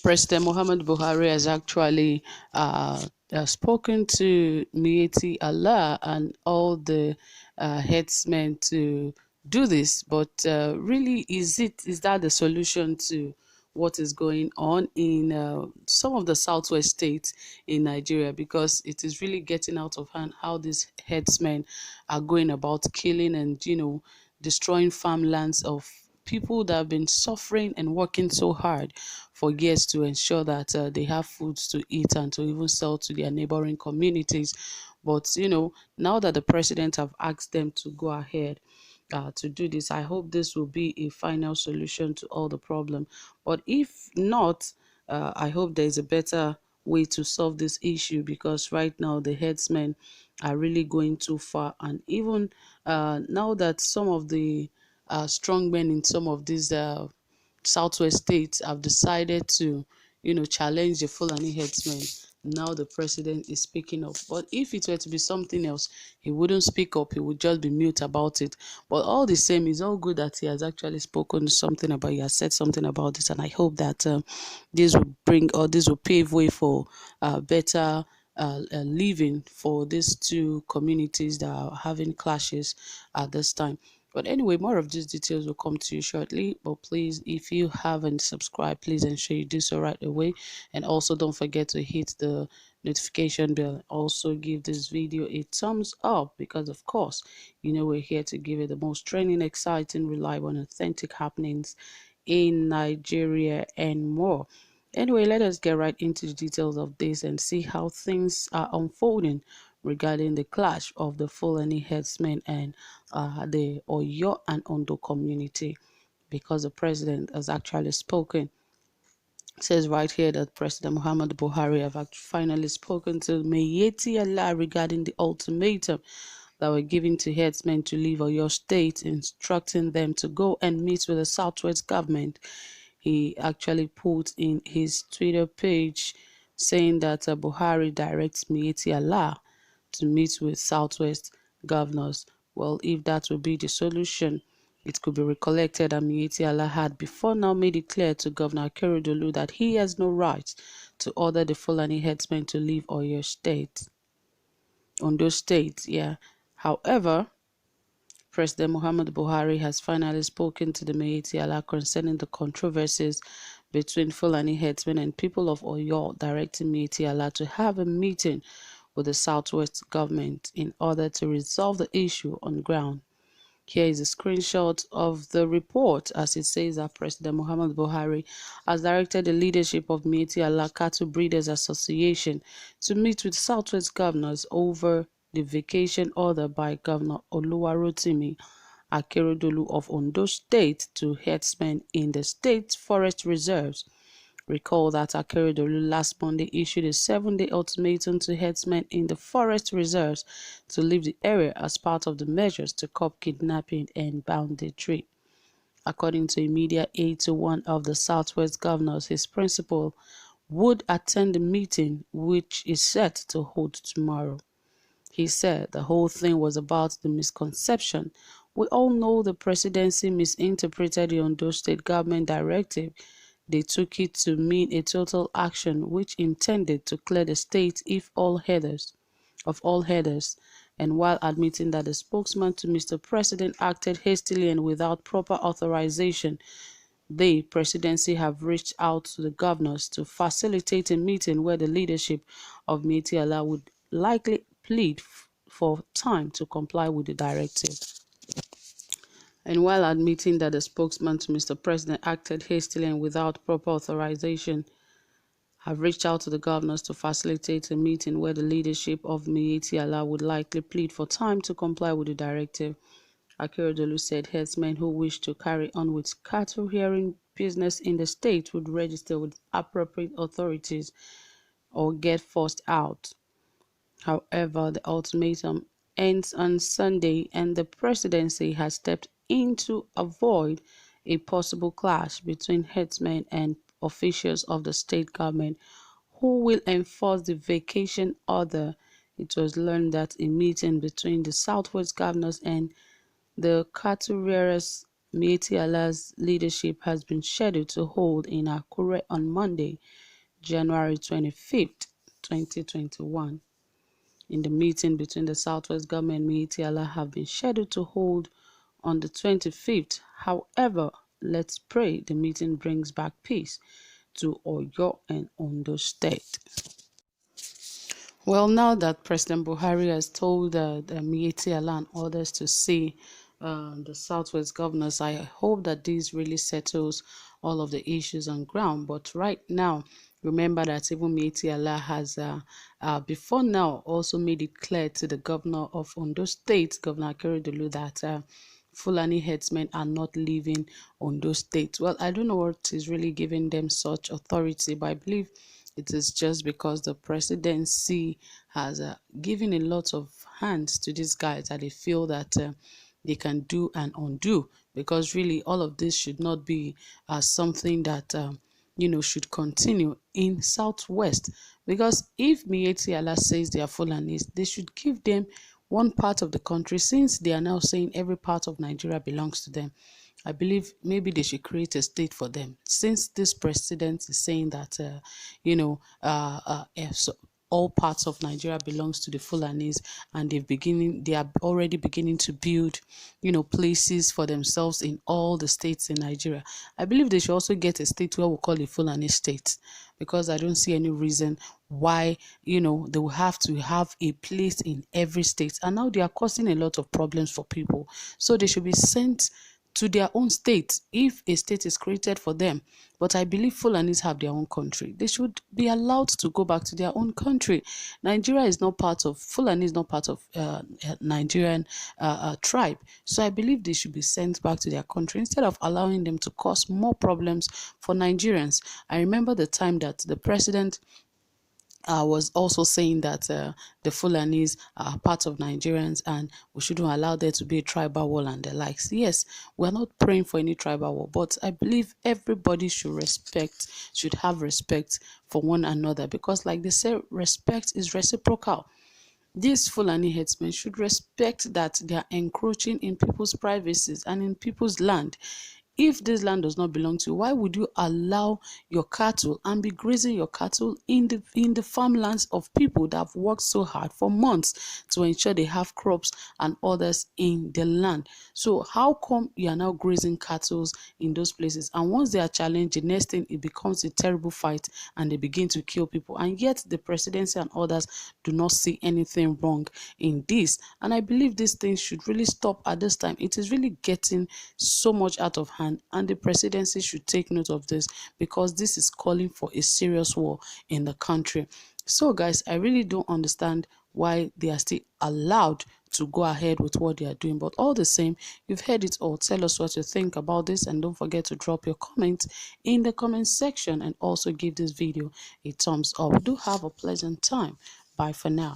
President Muhammad Buhari has actually spoken to Mieti Allah and all the headsmen to do this. But really, is that the solution to what is going on in some of the southwest states in Nigeria? Because it is really getting out of hand how these headsmen are going about killing and destroying farmlands of people that have been suffering and working so hard for years to ensure that they have food to eat and to even sell to their neighboring communities. But now that the president have asked them to go ahead to do this, I hope this will be a final solution to all the problem. But if not, I hope there is a better way to solve this issue, because right now the headsmen are really going too far. And even now that some of the strong men in some of these southwest states have decided to, challenge the Fulani headsmen, now the president is speaking up. But if it were to be something else, he wouldn't speak up. He would just be mute about it. But all the same, it's all good that he has actually spoken something about. He has said something about this, and I hope that this will pave way for better living for these two communities that are having clashes at this time. But anyway, more of these details will come to you shortly. But please, if you haven't subscribed, please ensure you do so right away. And also don't forget to hit the notification bell. Also give this video a thumbs up, because of course, we're here to give you the most trending, exciting, reliable, and authentic happenings in Nigeria and more. Anyway, let us get right into the details of this and see how things are unfolding regarding the clash of the Fulani headsmen and the Oyo and Ondo community, because the president has actually spoken. It says right here that President Muhammad Buhari have finally spoken to Miyetti Allah regarding the ultimatum that were given to headsmen to leave Oyo State, instructing them to go and meet with the Southwest government. He actually put in his Twitter page saying that Buhari directs Miyetti Allah to meet with Southwest governors. Well, if that would be the solution, it could be recollected that Miyetti Allah had before now made it clear to Governor Akeredolu that he has no right to order the Fulani headsmen to leave Oyo State. Ondo State, yeah. However, President Muhammad Buhari has finally spoken to the Miyetti Allah concerning the controversies between Fulani headsmen and people of Oyo, directing Miyetti Allah to have a meeting with the Southwest government in order to resolve the issue on ground. Here is a screenshot of the report, as it says that President Muhammad Buhari has directed the leadership of Miyetti Allah Cattle Breeders Association to meet with Southwest governors over the vacation order by Governor Oluwarotimi Akeredolu of Ondo State to herdsmen in the state's forest reserves. Recall that Akeredolu last Monday issued a 7-day ultimatum to herdsmen in the forest reserves to leave the area as part of the measures to curb kidnapping and banditry. According to a media aide to one of the Southwest governors, his principal would attend the meeting, which is set to hold tomorrow. He said the whole thing was about the misconception. We all know the presidency misinterpreted the Ondo State government directive. They took it to mean a total action which intended to clear the state of all headers. And while admitting that the spokesman to Mr. President acted hastily and without proper authorization, the presidency have reached out to the governors to facilitate a meeting where the leadership of Miyetti Allah would likely plead for time to comply with the directive. And while admitting that the spokesman to Mr. President acted hastily and without proper authorization, have reached out to the governors to facilitate a meeting where the leadership of Miyetti Allah would likely plead for time to comply with the directive. Akeredolu said herdsmen who wish to carry on with cattle rearing business in the state would register with appropriate authorities or get forced out. However, the ultimatum ends on Sunday, and the presidency has stepped in to avoid a possible clash between herdsmen and officials of the state government who will enforce the vacation order. It was learned that a meeting between the Southwest governors and the cattle rearers Miyetti Allah's leadership has been scheduled to hold in Akure on Monday, January 25th, 2021. In the meeting between the Southwest government and Miyetti Allah have been scheduled to hold on the 25th. However, let's pray the meeting brings back peace to Oyo and Ondo State. Well, now that President Buhari has told the Miyetti Allah and others to see the Southwest governors, I hope that this really settles all of the issues on ground. But right now, remember that even Miyetti Allah has, before now, also made it clear to the governor of Ondo State, Governor Akeredolu, that Fulani headsmen are not leaving Ondo State. Well, I don't know what is really giving them such authority, but I believe it is just because the presidency has given a lot of hands to these guys that they feel that they can do and undo. Because really, all of this should not be something that should continue in Southwest. Because if Miyetti Allah says they are Fulanis, they should give them one part of the country, since they are now saying every part of Nigeria belongs to them. I believe maybe they should create a state for them, since this president is saying that so all parts of Nigeria belongs to the Fulanis, and they are already beginning to build places for themselves in all the states in Nigeria. I believe they should also get a state where we call it Fulani state, because I don't see any reason why they will have to have a place in every state, and now they are causing a lot of problems for people. So they should be sent to their own state if a state is created for them. But I believe Fulanis have their own country. They should be allowed to go back to their own country. Nigeria is not part of, Fulani is not part of Nigerian tribe. So I believe they should be sent back to their country instead of allowing them to cause more problems for Nigerians. I remember the time that the president was also saying that the Fulanis are part of Nigerians and we shouldn't allow there to be a tribal war and the likes. Yes, we're not praying for any tribal war, but I believe everybody should have respect for one another, because like they say, respect is reciprocal. These Fulani headsmen should respect that they are encroaching in people's privacies and in people's land. If this land does not belong to you, why would you allow your cattle and be grazing your cattle in the farmlands of people that have worked so hard for months to ensure they have crops and others in the land? So how come you are now grazing cattle in those places? And once they are challenged, the next thing, it becomes a terrible fight and they begin to kill people. And yet the presidency and others do not see anything wrong in this. And I believe these things should really stop at this time. It is really getting so much out of hand, and the presidency should take note of this, because this is calling for a serious war in the country. So guys, I really don't understand why they are still allowed to go ahead with what they are doing. But all the same, you've heard it all. Tell us what you think about this, and don't forget to drop your comments in the comment section, and also give this video a thumbs up. Do have a pleasant time. Bye for now.